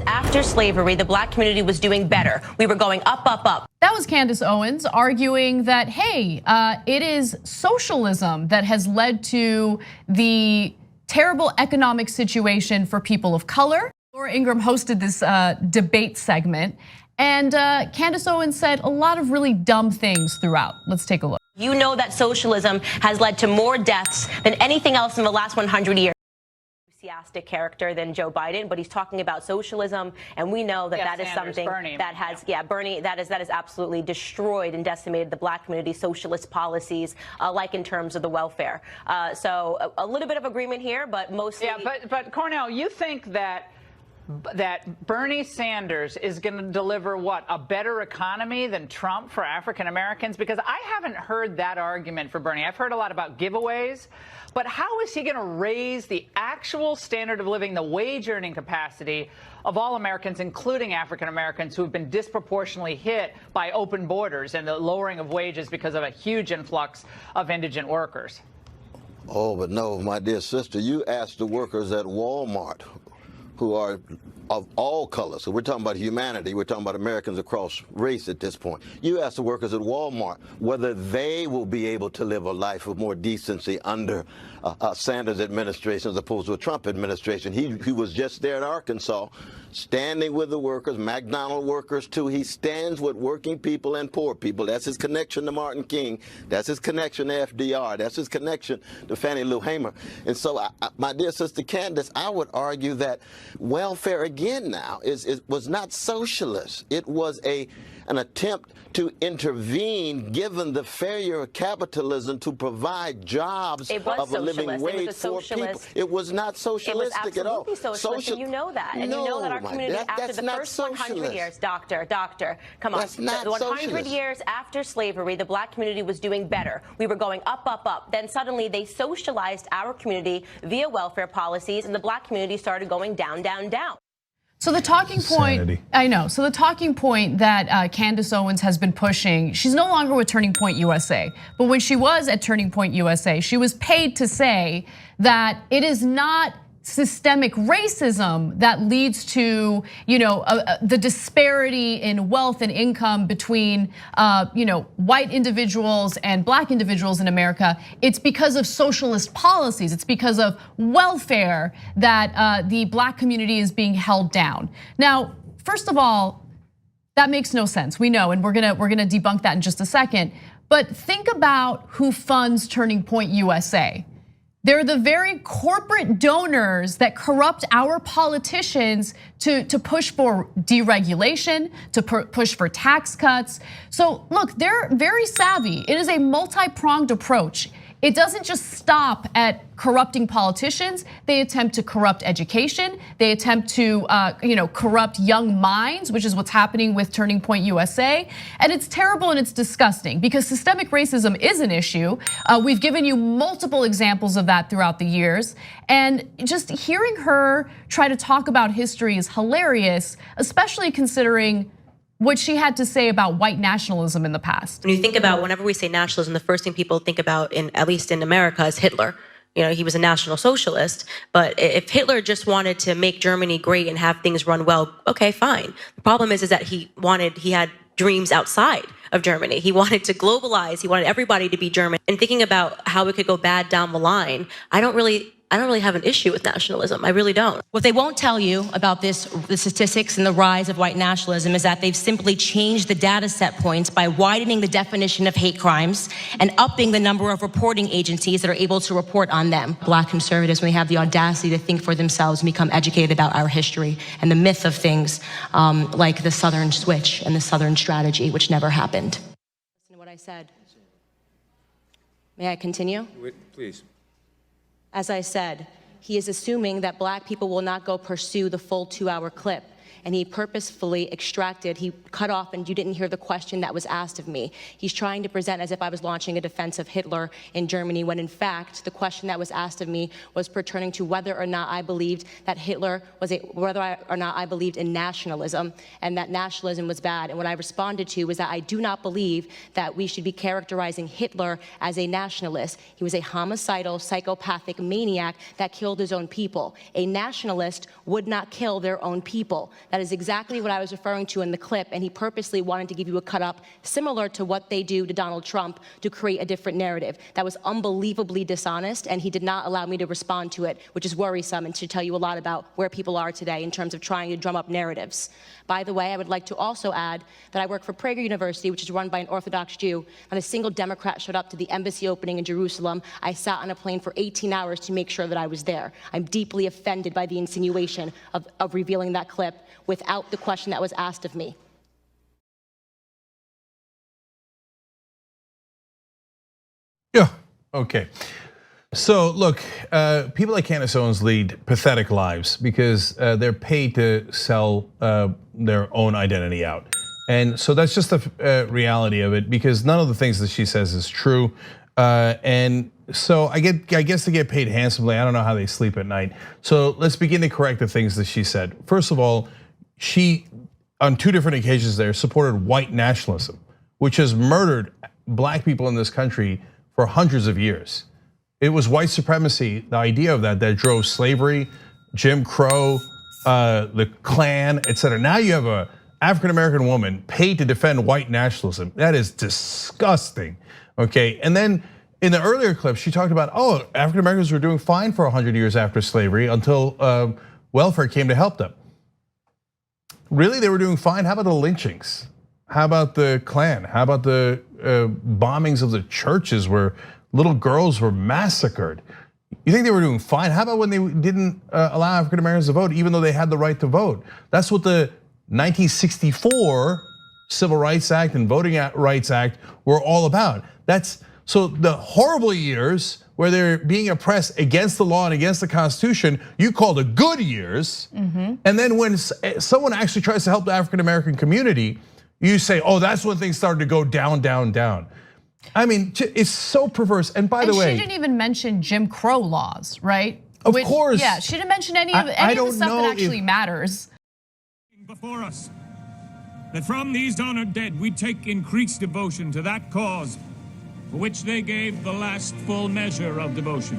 After slavery, the black community was doing better. We were going up, up, up. That was Candace Owens arguing that, hey, it is socialism that has led to the terrible economic situation for people of color. Laura Ingraham hosted this debate segment, and Candace Owens said a lot of really dumb things throughout. Let's take a look. You know that socialism has led to more deaths than anything else in the last 100 years. Enthusiastic character than Joe Biden, but he's talking about socialism, and we know that that is something that has, Bernie, that is absolutely destroyed and decimated the black community, socialist policies, like in terms of the welfare. So a little bit of agreement here, but mostly. Yeah, but Cornell, you think that Bernie Sanders is going to deliver what, a better economy than Trump for African Americans? Because I haven't heard that argument for Bernie. I've heard a lot about giveaways, but how is he going to raise the actual standard of living, the wage earning capacity of all Americans, including African Americans who have been disproportionately hit by open borders and the lowering of wages because of a huge influx of indigent workers? Oh, but no, my dear sister, you asked the workers at Walmart, who are of all colors. So we're talking about humanity. We're talking about Americans across race at this point. You ask the workers at Walmart whether they will be able to live a life of more decency under a Sanders administration as opposed to a Trump administration. He was just there in Arkansas, standing with the workers, McDonald workers too. He stands with working people and poor people. That's his connection to Martin King. That's his connection to FDR. That's his connection to Fannie Lou Hamer. And so, my dear sister Candace, I would argue that welfare again now was not socialist. It was an attempt to intervene given the failure of capitalism to provide jobs of a living wage for people. It was not socialistic at all. It was absolutely socialist, and you know that. And you know that our community, after the first 100 years, doctor, come on. That's not the 100 socialist. years after slavery, the black community was doing better. We were going up, up, up. Then suddenly they socialized our community via welfare policies, and the black community started going down, down, down. So the talking point, I know. So the talking point that Candace Owens has been pushing, she's no longer with Turning Point USA. But when she was at Turning Point USA, she was paid to say that it is not systemic racism that leads to, the disparity in wealth and income between, white individuals and black individuals in America. It's because of socialist policies. It's because of welfare that the black community is being held down. Now, first of all, that makes no sense. We know, and we're gonna debunk that in just a second. But think about who funds Turning Point USA. They're the very corporate donors that corrupt our politicians to push for deregulation, to push for tax cuts. So look, they're very savvy. It is a multi-pronged approach. It doesn't just stop at corrupting politicians. They attempt to corrupt education. They attempt to corrupt young minds, which is what's happening with Turning Point USA. And it's terrible and it's disgusting because systemic racism is an issue. We've given you multiple examples of that throughout the years. And just hearing her try to talk about history is hilarious, especially considering what she had to say about white nationalism in the past. When you think about, whenever we say nationalism, the first thing people think about, at least in America, is Hitler. He was a National Socialist, but if Hitler just wanted to make Germany great and have things run well, okay, fine. The problem is that he had dreams outside of Germany. He wanted to globalize. He wanted everybody to be German. And thinking about how it could go bad down the line, I don't really have an issue with nationalism. I really don't. What they won't tell you about the statistics and the rise of white nationalism is that they've simply changed the data set points by widening the definition of hate crimes and upping the number of reporting agencies that are able to report on them. Black conservatives, when they have the audacity to think for themselves and become educated about our history and the myth of things like the Southern Switch and the Southern Strategy, which never happened. Listen to what I said. May I continue? Please. As I said, he is assuming that black people will not go pursue the full 2-hour clip. And he purposefully extracted, he cut off, and you didn't hear the question that was asked of me. He's trying to present as if I was launching a defense of Hitler in Germany, when in fact, the question that was asked of me was pertaining to whether or not I believed that Hitler was whether or not I believed in nationalism, and that nationalism was bad. And what I responded to was that I do not believe that we should be characterizing Hitler as a nationalist. He was a homicidal, psychopathic maniac that killed his own people. A nationalist would not kill their own people. That is exactly what I was referring to in the clip, and he purposely wanted to give you a cut-up similar to what they do to Donald Trump to create a different narrative. That was unbelievably dishonest, and he did not allow me to respond to it, which is worrisome and should tell you a lot about where people are today in terms of trying to drum up narratives. By the way, I would like to also add that I work for Prager University, which is run by an Orthodox Jew. Not a single Democrat showed up to the embassy opening in Jerusalem. I sat on a plane for 18 hours to make sure that I was there. I'm deeply offended by the insinuation of revealing that clip without the question that was asked of me. Yeah, okay. So look, people like Candace Owens lead pathetic lives because they're paid to sell their own identity out. And so that's just the reality of it, because none of the things that she says is true. And so I guess they get paid handsomely. I don't know how they sleep at night. So let's begin to correct the things that she said. First of all, she, on 2 different occasions there, supported white nationalism, which has murdered black people in this country for hundreds of years. It was white supremacy, the idea of that drove slavery, Jim Crow, the Klan, etc. Now you have a African-American woman paid to defend white nationalism. That is disgusting, okay? And then in the earlier clip, she talked about, African-Americans were doing fine for 100 years after slavery until welfare came to help them. Really, they were doing fine? How about the lynchings? How about the Klan? How about the bombings of the churches where little girls were massacred? You think they were doing fine? How about when they didn't allow African Americans to vote, even though they had the right to vote? That's what the 1964 Civil Rights Act and Voting Rights Act were all about. So the horrible years where they're being oppressed against the law and against the Constitution, you call the good years. And then when someone actually tries to help the African American community, you say, that's when things started to go down, down, down. I mean, it's so perverse. And by the way, she didn't even mention Jim Crow laws, right? Of course. Yeah, she didn't mention any of the stuff that actually matters. Before us, that from these honored dead we take increased devotion to that cause for which they gave the last full measure of devotion.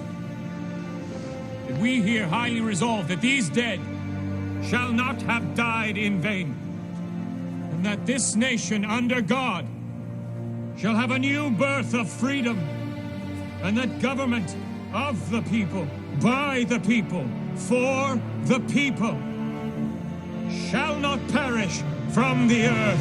That we here highly resolve that these dead shall not have died in vain, and that this nation under God shall have a new birth of freedom, and that government of the people, by the people, for the people, shall not perish from the earth.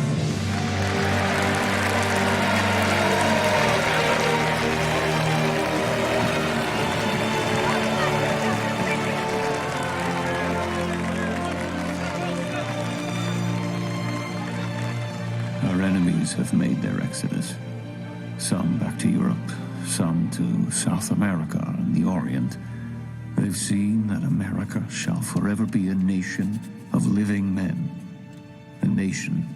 Our enemies have made their exodus. Some back to Europe, some to South America and the Orient. They've seen that America shall forever be a nation of living men, a nation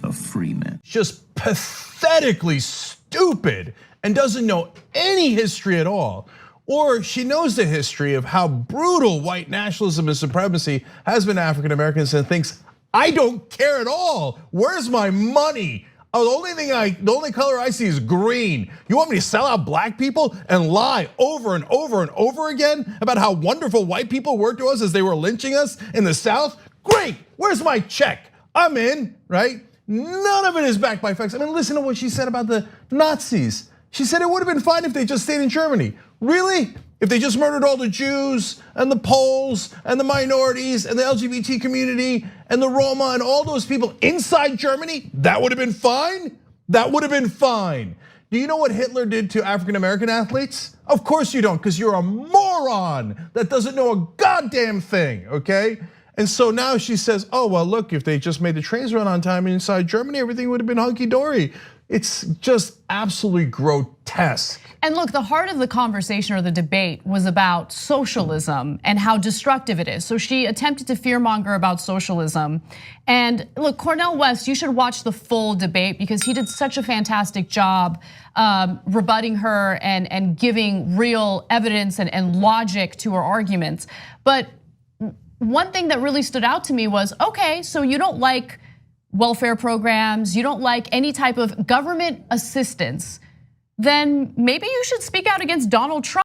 of free men. Just pathetically stupid and doesn't know any history at all. Or she knows the history of how brutal white nationalism and supremacy has been to African Americans and thinks, I don't care at all. Where's my money? The only color I see is green. You want me to sell out black people and lie over and over and over again about how wonderful white people were to us as they were lynching us in the South? Great, where's my check? I'm in, right? None of it is backed by facts. I mean, listen to what she said about the Nazis. She said it would have been fine if they just stayed in Germany. Really? If they just murdered all the Jews and the Poles and the minorities and the LGBT community and the Roma and all those people inside Germany, that would have been fine? That would have been fine. Do you know what Hitler did to African American athletes? Of course you don't, because you're a moron that doesn't know a goddamn thing, okay? And so now she says, well, look, if they just made the trains run on time inside Germany, everything would have been hunky-dory. It's just absolutely grotesque. And look, the heart of the conversation or the debate was about socialism and how destructive it is. So she attempted to fearmonger about socialism. And look, Cornel West, you should watch the full debate because he did such a fantastic job rebutting her and giving real evidence and logic to her arguments. But one thing that really stood out to me was, okay, so you don't like welfare programs, you don't like any type of government assistance, then maybe you should speak out against Donald Trump.